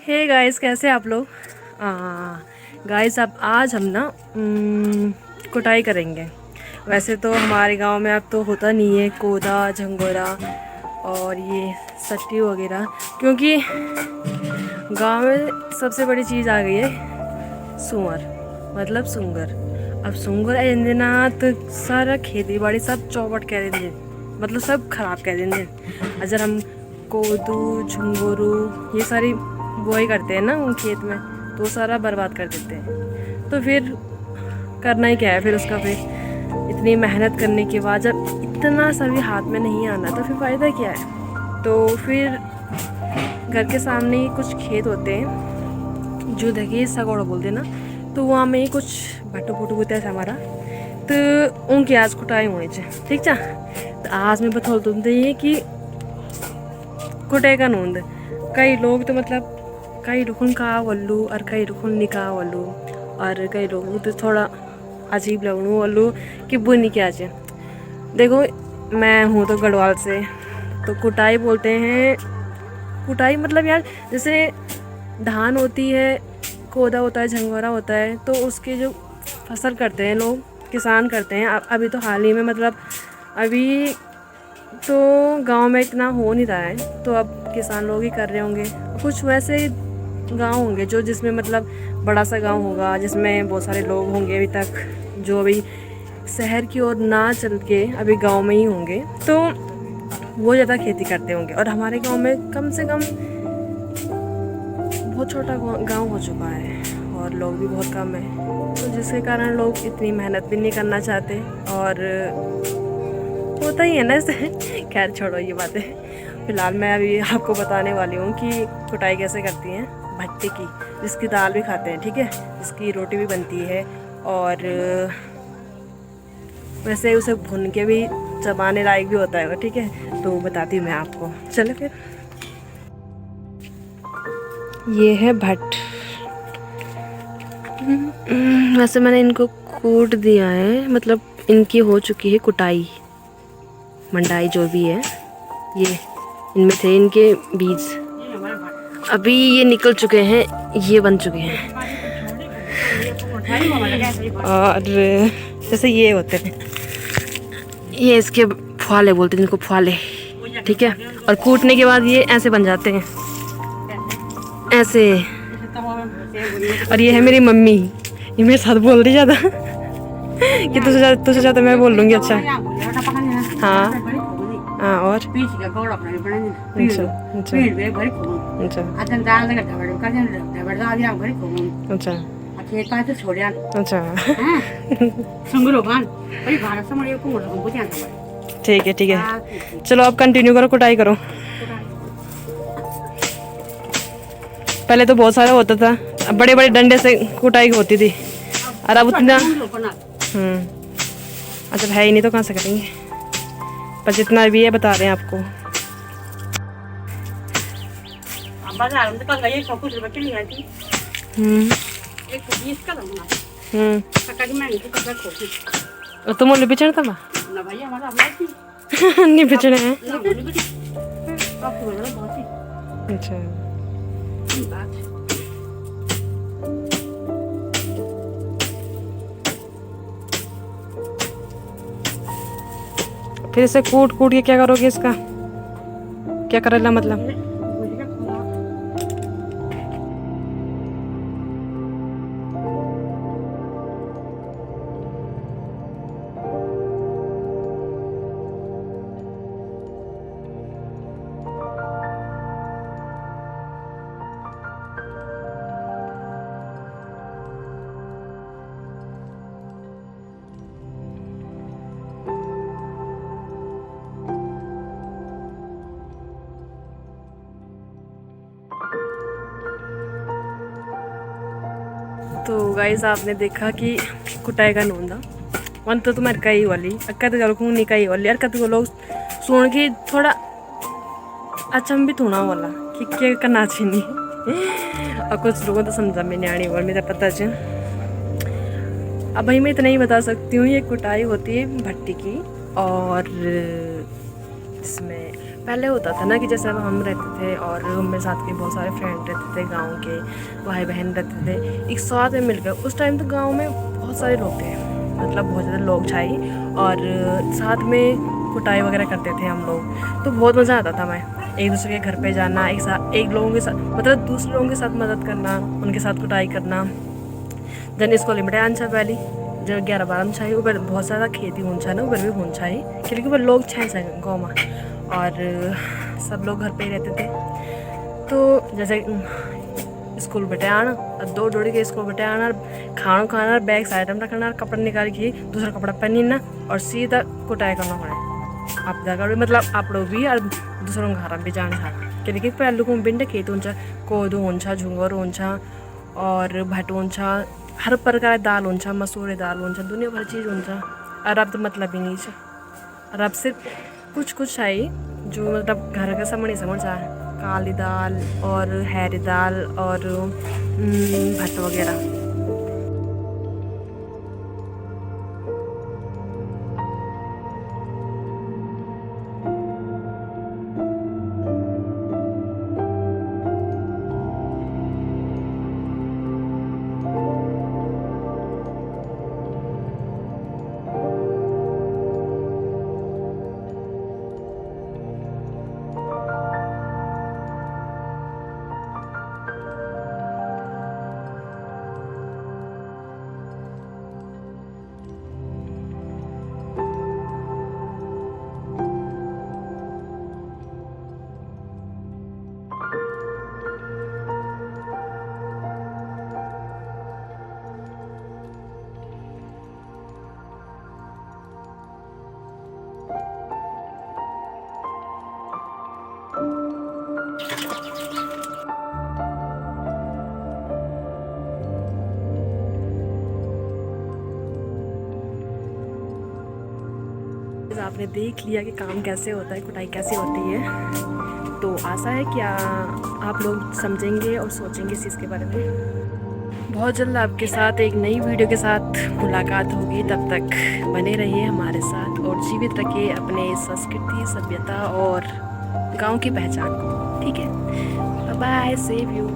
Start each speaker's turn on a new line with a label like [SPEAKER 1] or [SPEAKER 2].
[SPEAKER 1] Hey guys, कैसे आप लोग। गाइस अब आज हम ना कुटाई करेंगे। वैसे तो हमारे गांव में अब तो होता नहीं है कोदा झंगोरा और ये सट्टी वगैरह, क्योंकि गांव में सबसे बड़ी चीज़ आ गई है सुअर, मतलब सुंगर। अब सुंगर आ जाते ना तो सारा खेती बाड़ी सब चौपट कह देंगे, मतलब सब खराब कह देंगे। अगर हम कोदू झंगोरू ये सारी बुआई करते हैं ना खेत में, तो सारा बर्बाद कर देते हैं। तो फिर करना ही क्या है फिर उसका, फिर इतनी मेहनत करने के बाद जब इतना सभी हाथ में नहीं आना तो फिर फ़ायदा क्या है। तो फिर घर के सामने ही कुछ खेत होते हैं जो देखिए सगोड़ा बोलते हैं ना, तो वहाँ में ही कुछ भट्टू फुटू होता है हमारा, तो उनकी आज कुटाई होनी चाहिए। ठीक है, तो आज मैं बता दूँ ये कि कुटाई का नूंद कई लोग तो मतलब कई रुखन का वल्लू और कई रुखन निका वल्लू और कई लोग तो थोड़ा अजीब लगनू वल्लू कि बुनी क्या चाहिए। देखो मैं हूँ तो गढ़वाल से, तो कुटाई बोलते हैं। कुटाई मतलब यार जैसे धान होती है, कोदा होता है, झंगोरा होता है, तो उसके जो फसल करते हैं लोग, किसान करते हैं। अभी तो हाल ही में मतलब अभी तो गांव में इतना हो नहीं रहा है, तो अब किसान लोग ही कर रहे होंगे। कुछ वैसे गांव होंगे जो जिसमें मतलब बड़ा सा गांव होगा जिसमें बहुत सारे लोग होंगे अभी तक, जो अभी शहर की ओर ना चल के अभी गांव में ही होंगे, तो वो ज़्यादा खेती करते होंगे। और हमारे गांव में कम से कम बहुत छोटा गांव हो चुका है और लोग भी बहुत कम है, तो जिसके कारण लोग इतनी मेहनत भी नहीं करना चाहते। और होता ही है ना इसे। खैर छोड़ो ये बातें। फिलहाल मैं अभी आपको बताने वाली हूँ कि कुटाई कैसे करती हैं भट्टी की, जिसकी दाल भी खाते हैं, ठीक है, जिसकी रोटी भी बनती है और वैसे उसे भून के भी चबाने लायक भी होता है, ठीक है। तो बताती हूँ मैं आपको, चलो फिर। ये है भट्ट। वैसे मैंने इनको कूट दिया है, मतलब इनकी हो चुकी है कुटाई, मंडाई जो भी है। ये इनमें थे इनके बीज, अभी ये निकल चुके हैं, ये बन चुके हैं। और जैसे ये होते हैं, ये इसके फुआले बोलते हैं इनको, फुआले, ठीक है। और कूटने के बाद ये ऐसे बन जाते हैं, ऐसे। और ये है मेरी मम्मी, ये मेरे साथ बोल रही ज़्यादा कि तुझसे ज़्यादा मैं बोल लूँगी। अच्छा हाँ हाँ, और अच्छा अच्छा अच्छा अच्छा ठीक है ठीक है, चलो अब कंटिन्यू करो, कुटाई करो। पहले तो बहुत सारा होता था, बड़े बड़े डंडे से कुटाई होती थी, और अब उतना अच्छा है ही नहीं, तो कहाँ से करेंगे। पर जितना भी है बता रहे हैं आपको। तो मोले बेचने था नहीं बेचने हैं। अच्छा फिर इसे कूट कूट के क्या करोगे, इसका क्या करेला मतलब। तो गाइस आपने देखा कि कुटाई का नूंदा वन तो तुम्हारे कई वाली अक्का तो खून नहीं कई वाली, अरका तो लोग सुन के थोड़ा अचंभित होना वाला कि क्या करना चाहिए और कुछ लोगों तो समझा में नहीं आनी और मेरा पता चल। अब भाई मैं इतना ही बता सकती हूँ, ये कुटाई होती है भट्टी की, और इसमें पहले होता था ना कि जैसे अब हम रहते थे और मेरे साथ के बहुत सारे फ्रेंड रहते थे, गांव के भाई बहन रहते थे एक साथ में मिलकर। उस टाइम तो गांव में बहुत सारे लोग थे, मतलब बहुत ज़्यादा लोग छाई, और साथ में कुटाई वगैरह करते थे हम लोग। तो बहुत मज़ा आता था। मैं एक दूसरे के घर पे जाना, एक साथ एक लोगों के साथ, मतलब दूसरे लोगों के साथ मदद करना, उनके साथ कुटाई करना। जन स्कूल में आंछा पहली जब 11-12 छाई ऊपर बहुत ज़्यादा खेती होना ना, ऊपर भी होना छाई क्योंकि ऊपर लोग छाए गाँव में, और सब लोग घर पे ही रहते थे। तो जैसे स्कूल बटे आना, दौड़ दौड़ी के स्कूल बटे आना, खाना खाना, बैग साइड में रखना, कपड़ा निकाल के दूसरा कपड़ा पहनना और सीधा कुटाई करना पड़े। आप जाकर मतलब आप लोग भी और दूसरों घर भी जान था क्योंकि पहलू को बिंड खेत हुन्छ, कोदो हुन्छ, झुंगर हुन्छ और भट हुन्छ, हर प्रकार दाल हुन्छ, मसूरे दाल हुन्छ, दुनिया भर चीज़ हुन्छ। और अब तो मतलब ही नहीं है। और अब सिर्फ कुछ कुछ है जो मतलब घर का समझ समझ आ, काली दाल और हैरी दाल और भट वगैरह। आपने देख लिया कि काम कैसे होता है, कुटाई कैसे होती है। तो आशा है कि आप लोग समझेंगे और सोचेंगे इस चीज़ के बारे में। बहुत जल्द आपके साथ एक नई वीडियो के साथ मुलाकात होगी। तब तक बने रहिए हमारे साथ और जीवित रखिए अपने संस्कृति, सभ्यता और गांव की पहचान को। ठीक है, बाय बाय, सेव यू।